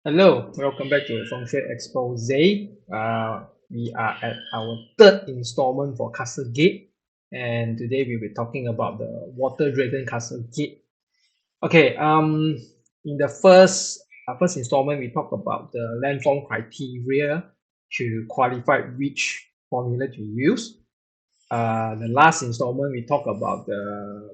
Hello, welcome back to the Feng Shui Expose. We are at our third installment for Castle Gate, and today we'll be talking about the Water Dragon Castle Gate. Okay, in the first installment, we talked about the landform criteria to qualify which formula to use. The last installment, we talked about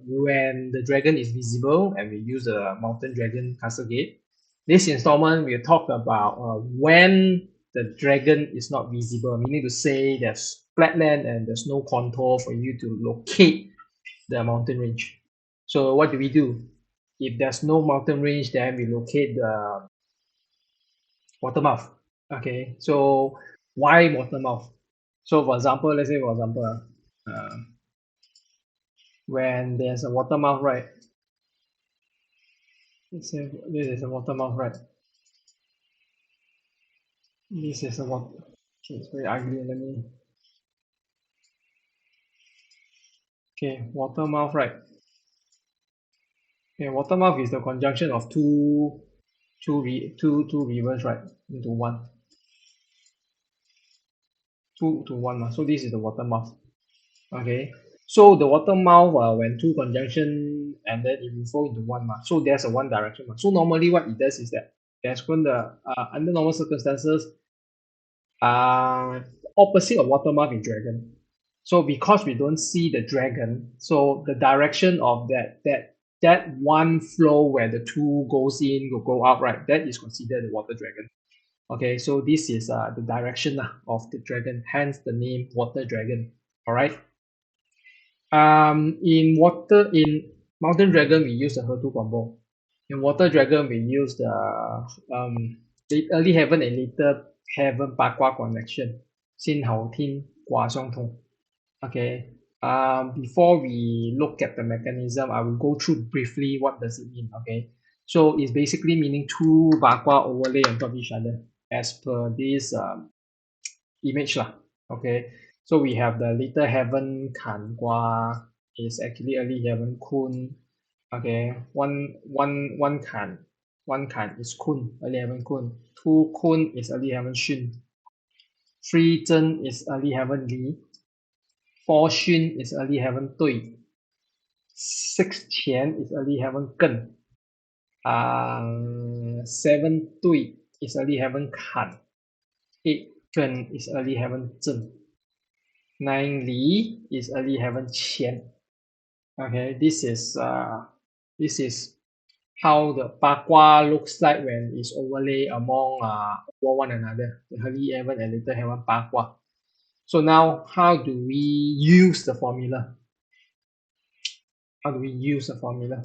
when the dragon is visible and we use the Mountain Dragon Castle Gate. This installment, we'll talk about when the dragon is not visible, meaning to say there's flatland and there's no contour for you to locate the mountain range. So what do we do? If there's no mountain range, then we locate the water mouth. Okay, so why water mouth? So for example, let's say for example, when there's a water mouth, right? Let's say this is a water mouth, right? This is a water. Okay, it's very ugly. Let me. Okay, water mouth, right? Okay, water mouth is the conjunction of two rivers, right, into one. 2 to 1. So this is the water mouth. Okay. So the water mouth, when two conjunction and then it will flow into one. So there's a one direction. So normally what it does is that there's going to, under normal circumstances, opposite of water mouth is dragon. So because we don't see the dragon, so the direction of that one flow where the two goes in, will go out, right? That is considered the water dragon. Okay, so this is the direction of the dragon, hence the name water dragon. All right. In mountain dragon we use the He2 combo. In water dragon we use the early heaven and later heaven Bagua Connection. 先后天卦相同. Okay. Before we look at the mechanism, I will go through briefly what does it mean. Okay. So it's basically meaning two Bagua overlay on top of each other as per this image lah. Okay. So we have the little heaven Kan Gua is actually early heaven Kun. Okay, one Kan is Kun, early heaven Kun. Two Kun is early heaven Xun. Three Zhen is early heaven Li. Four Xun is early heaven Dui. Six Qian is early heaven Gen. Seven Dui is early heaven Kan. Eight Gen is early heaven Zhen. 9 Li is early heaven Qian. Okay, this is how the Bagua looks like when it's overlay among over one another, the early heaven and little heaven Bagua. So now, how do we use the formula? How do we use the formula?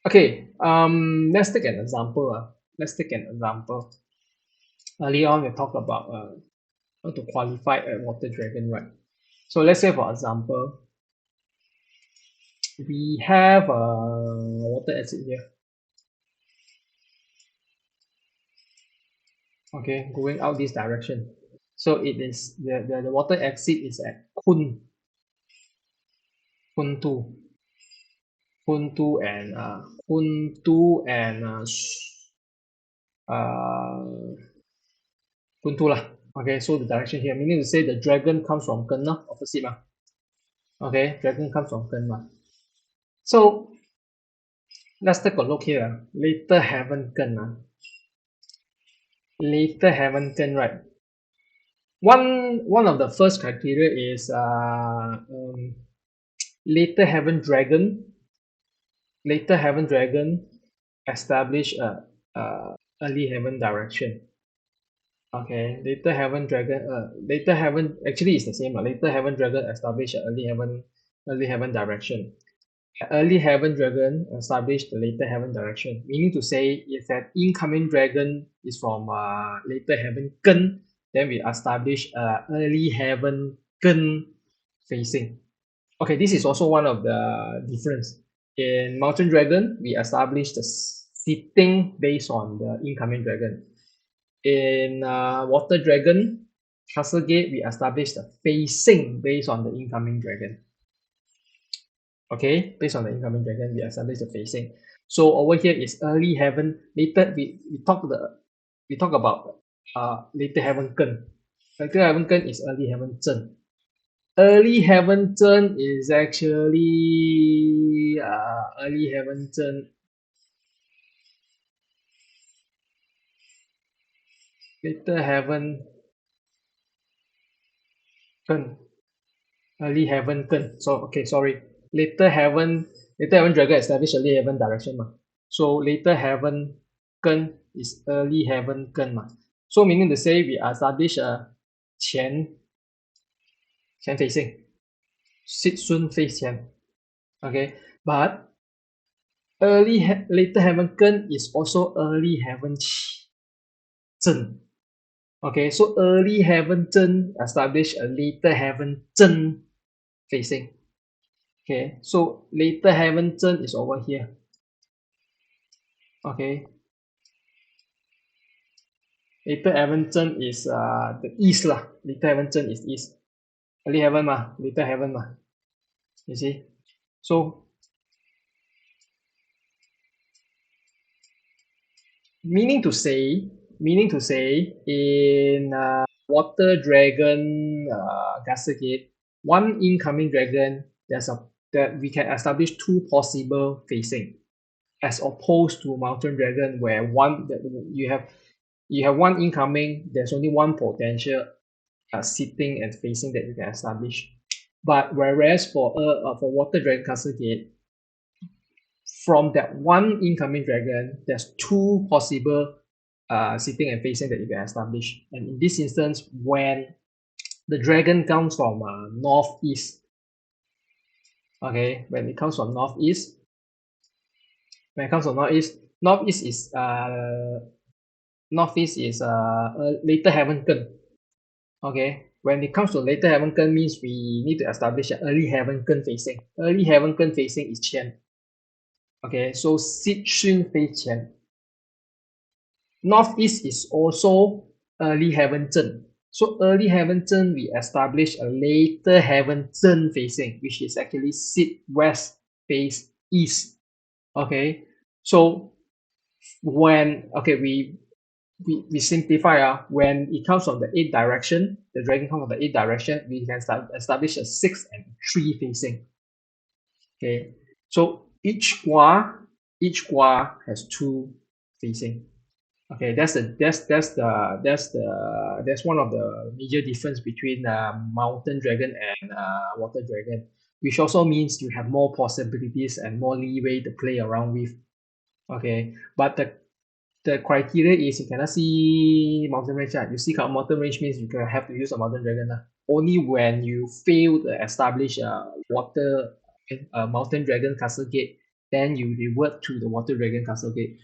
Okay, let's take an example. Let's take an example. Earlier on, we talked about how to qualify a water dragon, right? So let's say, for example, we have a water acid here. Okay, going out this direction. So it is the water exit is at Kun 2. Kun 2 and Kun 2 and Kun 2 lah. Okay, so the direction here, meaning to say the dragon comes from Gen opposite ma. Okay, dragon comes from Gen ma. So let's take a look here. Later heaven Gen. Later heaven Gen, right? One of the first criteria is later heaven dragon establish a early heaven direction. Okay, later heaven actually is the same. Later heaven dragon establish a early heaven direction. Early heaven dragon establish the later heaven direction, meaning to say if that incoming dragon is from later heaven Gen, then we establish early heaven Gen facing. Okay, this is also one of the difference. In Mountain Dragon, we establish the sitting based on the incoming dragon. In Water Dragon, Castle Gate, we establish the facing based on the incoming dragon. Okay, based on the incoming dragon, we establish the facing. So over here is early heaven. Later we talk about later heaven gun. Later heaven gun is early heaven zhen. Early heaven zhen is actually early heaven zhen. Later heaven gun. Early heaven gun. So okay, sorry. Later heaven dragon establish early heaven direction ma. So later heaven gun is early heaven gun ma. So meaning to say we establish a 前 facing, sit Xuan face 前. Okay, but later heaven gun is also early heaven zhen. Okay, so early heaven zhen establish a later heaven zhen facing. Okay, so later heaven zhen is over here. Okay, later heaven zhen is the east lah. Later heaven zhen is east. Early heaven ma, later heaven ma. You see, so meaning to say in water dragon castle gate, one incoming dragon, that we can establish two possible facing, as opposed to mountain dragon where you have one incoming, there's only one potential sitting and facing that you can establish. But whereas for water dragon castle gate, from that one incoming dragon, there's two possible sitting and facing that you can establish. And in this instance, when the dragon comes from northeast, okay, when it comes from northeast, northeast is later heaven gun. Okay, when it comes to later heaven gun means we need to establish an early heaven gun facing. Early heaven gun facing is qian. Okay, so sit Xun face qian. Northeast is also early heaven zhen. So early heaven zhen, we establish a later heaven zhen facing, which is actually sit west face east. Okay, so when we simplify, when it comes from the 8 direction, the dragon comes from the 8 direction, we can establish a 6 and 3 facing. Okay, so each gua has 2 facing. Okay, that's one of the major difference between mountain dragon and water dragon, which also means you have more possibilities and more leeway to play around with. Okay, but the criteria is you cannot see mountain range. You see mountain range means you can have to use a mountain dragon. Only when you fail to establish a mountain dragon castle gate, then you revert to the water dragon castle gate.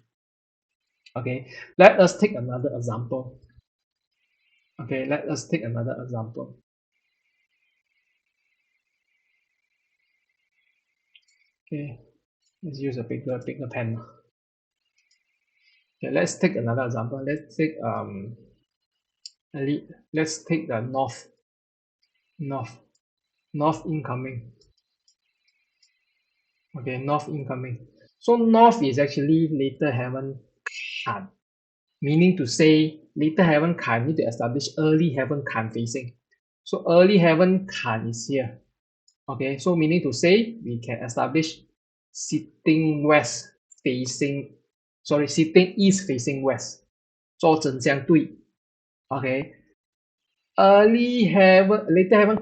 Okay, let us take another example. Okay, let us take another example. Okay, let's use a bigger pen. Okay, let's take another example. Let's take the north incoming. Okay, north incoming. So north is actually later heaven kan, meaning to say later heaven kan need to establish early heaven kan facing. So early heaven kan is here. Okay, so meaning to say we can establish sitting east facing west. 做整相对. Okay, later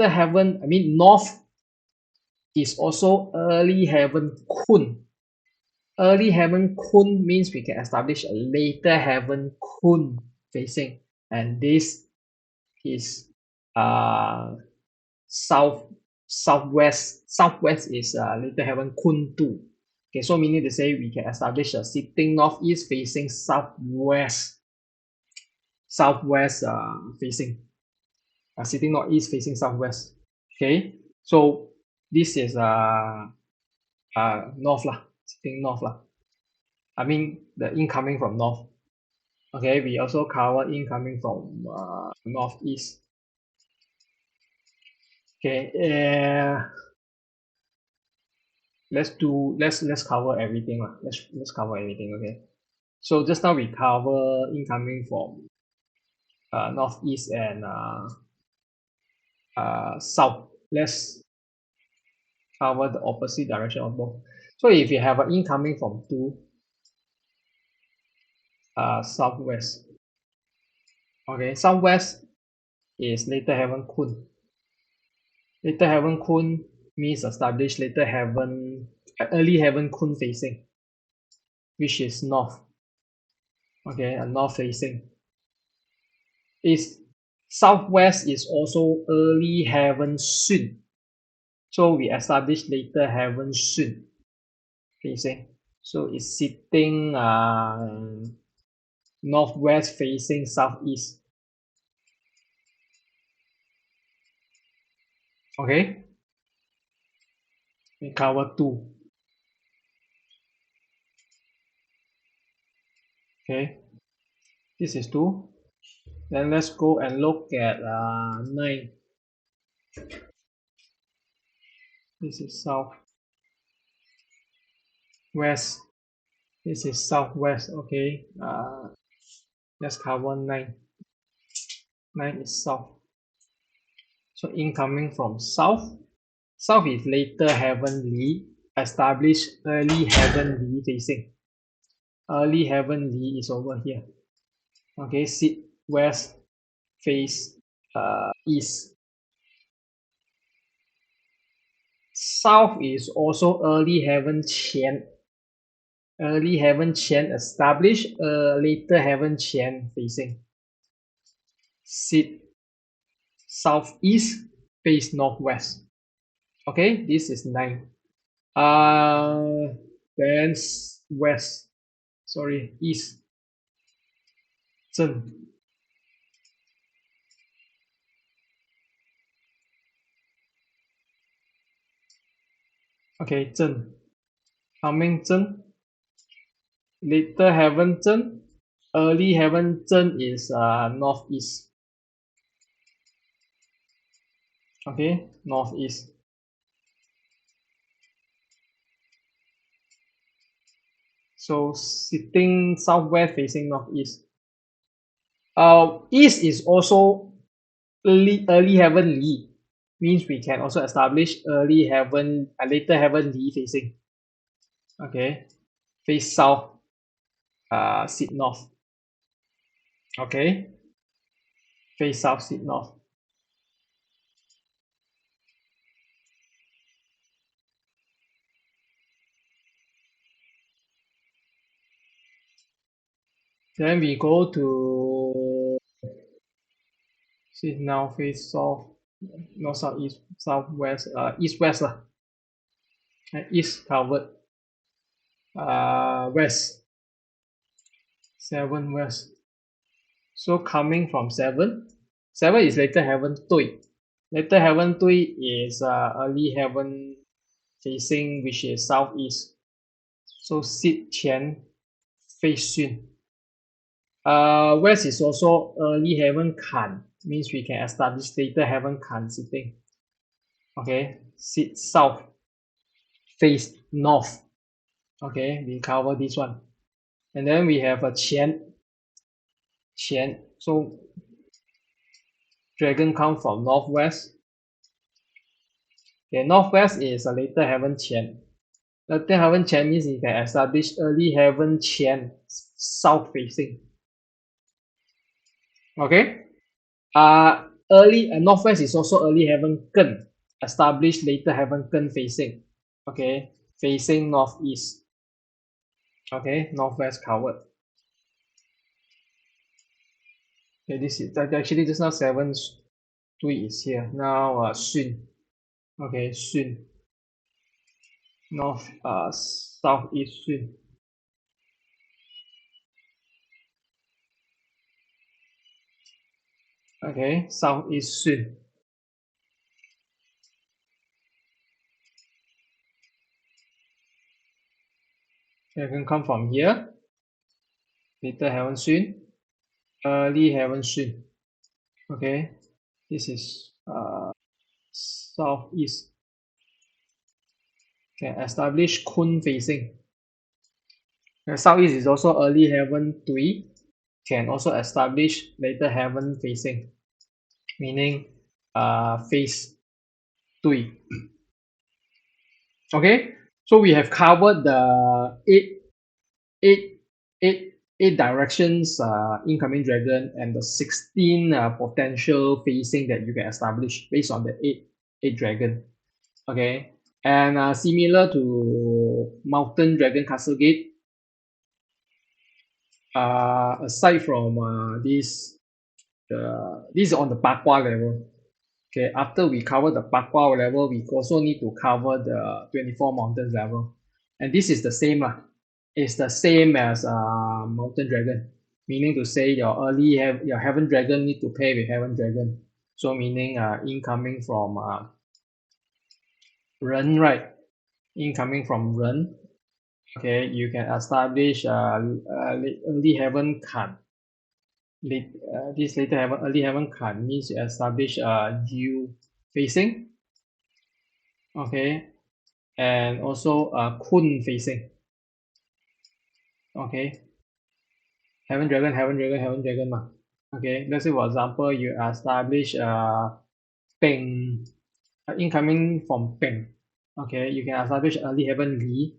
heaven, I mean north is also early heaven kun. Early heaven kun means we can establish a later heaven kun facing, and this is southwest is later heaven kun 2. Okay, so meaning to say we can establish a sitting northeast facing southwest facing sitting northeast facing southwest. Okay, so this is north lah, sitting north lah. I mean the incoming from north. Okay, we also cover incoming from northeast. Okay, let's cover everything lah. Let's cover everything. Okay. So just now we cover incoming from northeast and south. Let's cover the opposite direction of both. So if you have an incoming from 2 southwest, okay, southwest is later heaven kun. Later heaven kun means establish later heaven, early heaven kun facing, which is north. Okay, a north facing. Is southwest is also early heaven Xuan. So we establish later heaven Xuan facing. So it's sitting northwest facing southeast. Okay. We cover 2. Okay. This is 2. Then let's go and look at 9. This is south. West. This is southwest. Okay. Let's cover 9. 9 is south. So incoming from south. South is later heaven Li. Establish early heaven Li facing. Early heaven Li is over here. Okay, sit west, face east. South is also early heaven Qian. Early heaven Qian establish later heaven Qian facing. Sit southeast, face northwest. Okay, this is 9. Then west. Sorry, east. Zheng. Okay, Zheng. Coming Zheng. Later heaven Zheng. Early heaven Zheng is northeast. Okay, northeast. So sitting southwest facing northeast. East is also early heaven Li. Means we can also establish early heaven, later heaven Li facing. Okay, face south, sit north. Okay, face south, sit north. Then we go to see now face south, north, south, east, southwest, east, west lah. East covered. West. 7 west. So coming from 7. 7 is later heaven Dui. Later heaven Dui is early heaven facing, which is southeast. So sit Qian, face Xun. West is also early heaven Kan, means we can establish later heaven Kan sitting. Okay, sit south, face north. Okay, we cover this one. And then we have a Qian. Qian. So dragon come from northwest. Okay, northwest is a later heaven Qian. Later heaven Qian means you can establish early heaven Qian south facing. Okay. Early northwest is also early heaven Gen. Establish later heaven Gen facing. Okay, facing northeast. Okay, northwest covered. Okay, this is actually just now 7 3 is here. Now Xun. Okay, Xun. North southeast Xun. Okay, southeast Xun. You can come from here. Later heaven Xun. Early heaven Xun. Okay, this is southeast. Can establish Kun facing. The southeast is also early heaven Tui. Can also establish later heaven facing, meaning face Tui. Okay, so we have covered the eight directions incoming dragon and the 16 potential facing that you can establish based on the eight dragon. Okay, and similar to mountain dragon castle gate, aside from this is on the Bagua level. Okay, after we cover the Bagua level, we also need to cover the 24 mountains level, and this is the same lah. It's the same as mountain dragon, meaning to say your your heaven dragon need to pair with heaven dragon. So meaning incoming from Ren, right? Incoming from Ren, okay, you can establish early heaven Kan. This later heaven early heaven Kan means you establish U facing, okay, and also Kun facing. Okay, heaven dragon, heaven dragon, heaven dragon ma. Okay, let's say for example you establish Peng incoming from Peng. Okay, you can establish early heaven Li,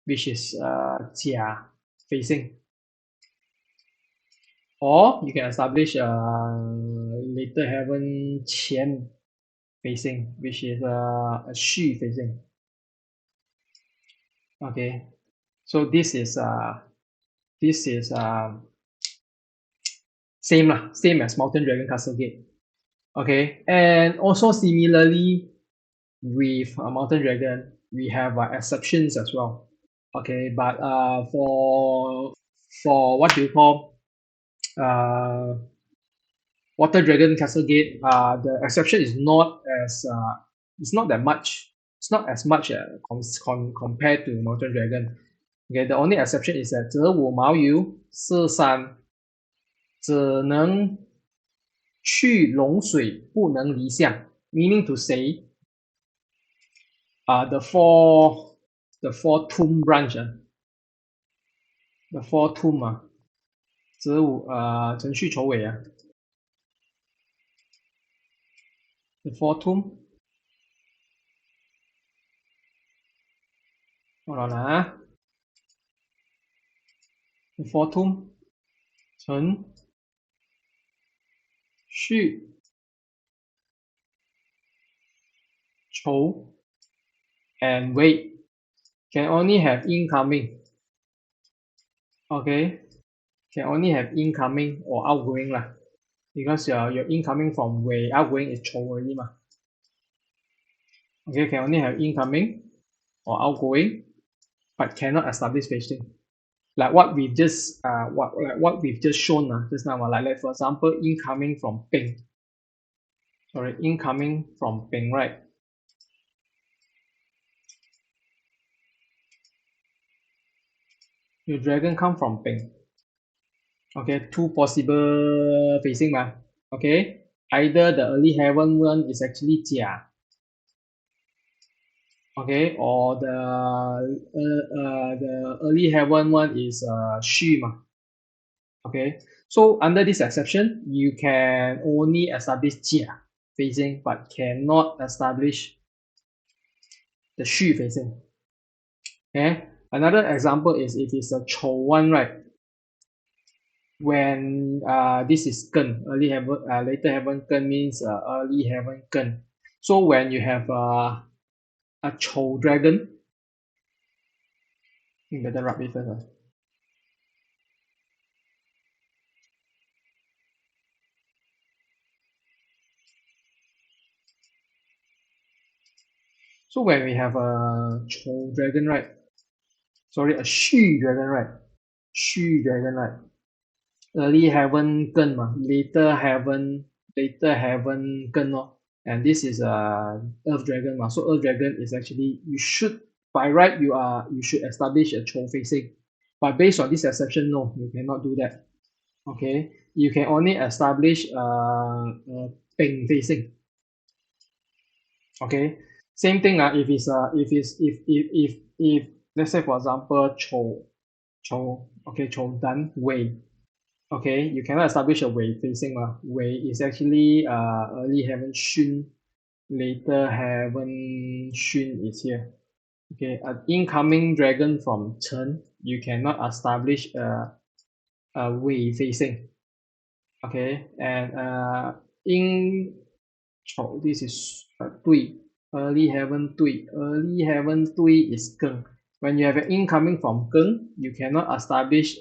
which is Jia facing, or you can establish later heaven Qian facing, which is Xu facing. Okay, so this is same as mountain dragon castle gate. Okay, and also similarly with mountain dragon, we have exceptions as well. Okay, but for what you call water dragon castle gate, the exception is not as it's not that much. It's not as much compared to mountain dragon. Okay, the only exception is that 择五毛油是山，只能去龙水，不能离相。Meaning to say, the four tomb branch, the four tomb 择五程序筹尾the four tomb. Hold on the four tomb 程序筹 and wait can only have incoming. Okay, can only have incoming or outgoing lah, because your incoming from wei, outgoing is 筹 already ma. Okay, can only have incoming or outgoing, but cannot establish facing. Like what we've just what we've just shown just now. Like for example, incoming from Peng. Sorry, incoming from Peng, right? Your dragon come from Peng. Okay, two possible facing ma. Okay, either the early heaven one is actually Jia. Okay, or the early heaven one is Xu ma. Okay, so under this exception, you can only establish Jia facing, but cannot establish the Xu facing. Okay, another example is it is a Chou one, right? When this is Gen, early heaven, later heaven Gen means early heaven Gen. So when you have a Chou dragon, you better rub it first. So when we have a Chou dragon, right? Sorry, a Xu dragon, right? Xu dragon, right? Early heaven Gen ma, later heaven Gen no. And this is a Earth dragon ma. So Earth dragon is actually, you should by right you should establish a Chou facing, but based on this exception, no, you cannot do that. Okay, you can only establish Peng facing. Okay, Same thing. If let's say for example Chou Dan Wei. Okay, you cannot establish a Wei facing. Wei is actually early heaven Xun, later heaven Xun is here. Okay, an incoming dragon from Chen, you cannot establish a Wei facing. Okay, and this is Dui, early heaven Dui is Geng. When you have an incoming from Geng, you cannot establish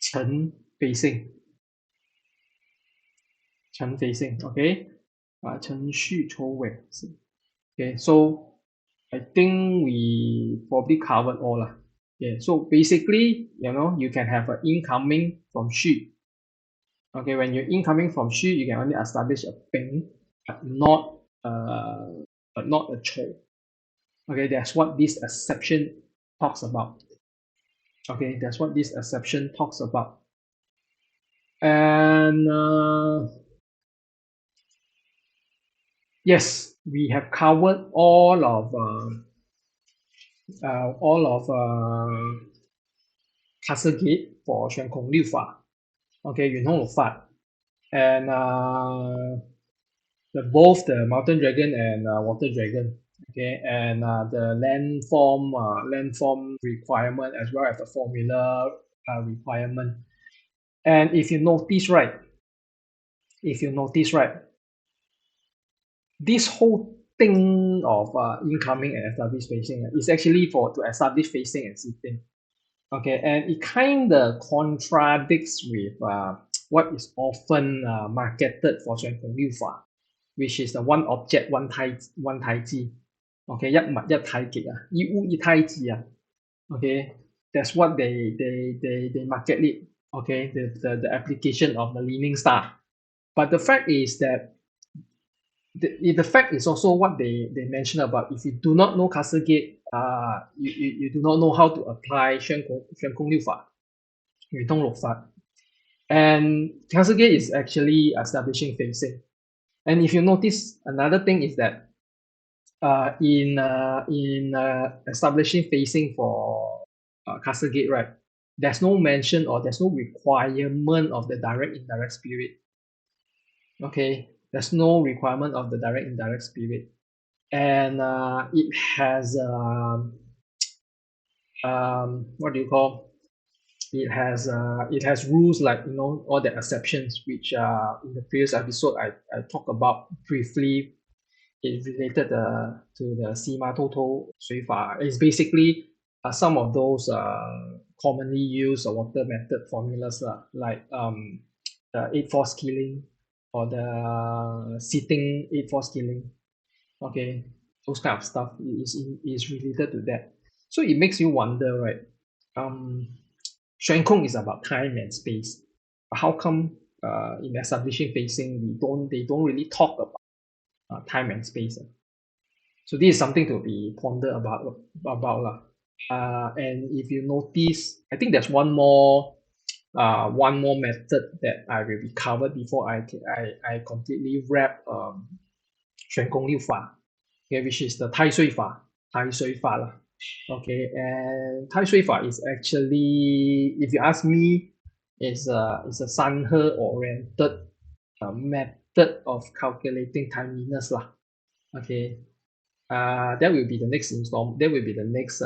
Chen facing. Okay, Chen Xu Chou Wei. Okay, so I think we probably covered all lah. Yeah, so basically, you can have an incoming from Xu. Okay, when you're incoming from Xu, you can only establish a Feng, but not a Chou. Okay, that's what this exception talks about. Okay, that's what this exception talks about. And yes, we have covered all of Castle Gate for 玄空六法. Okay, 元运六法. And both the mountain dragon and water dragon. Okay, and the landform requirement as well as the formula requirement. And if you notice right, this whole thing of incoming and established facing is actually to establish facing and sitting. Okay, and it kind of contradicts with what is often marketed for 玄空六法, which is the one object, one 台机. Okay, 一物一太極, 一物一太極. Okay, that's what they market it. Okay, the application of the leaning star. But the fact is that the fact is also what they mention about if you do not know Castle Gate, you do not know how to apply 玄空六法, 元运六法. And Castle Gate is actually establishing facing. And if you notice, another thing is that in establishing facing for Castle Gate, right, there's no mention or there's no requirement of the direct indirect spirit. Okay, there's no requirement of the direct indirect spirit, and it has what do you call? It has rules like all the exceptions which in the previous episode I talked about briefly. It's related to the Sima Toto Shui Fa. It's basically some of those commonly used water method formulas like the 8-4 skilling or the sitting 8-4 skilling. Okay, those kind of stuff is related to that. So it makes you wonder, right? 玄空 is about time and space. But how come in establishing facing they don't really talk about time and space? So this is something to be pondered about. And if you notice, I think there's one more method that I will be covered before I completely wrap 玄空六法, okay, which is the 太岁法 lah. Okay, and 太岁法 is actually, if you ask me, is a 三合 oriented method of calculating timeliness lah. Okay, that will be the next installment. That will be the next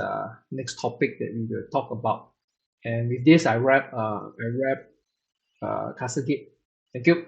topic that we will talk about. And with this, I wrap Castle Gate. Thank you.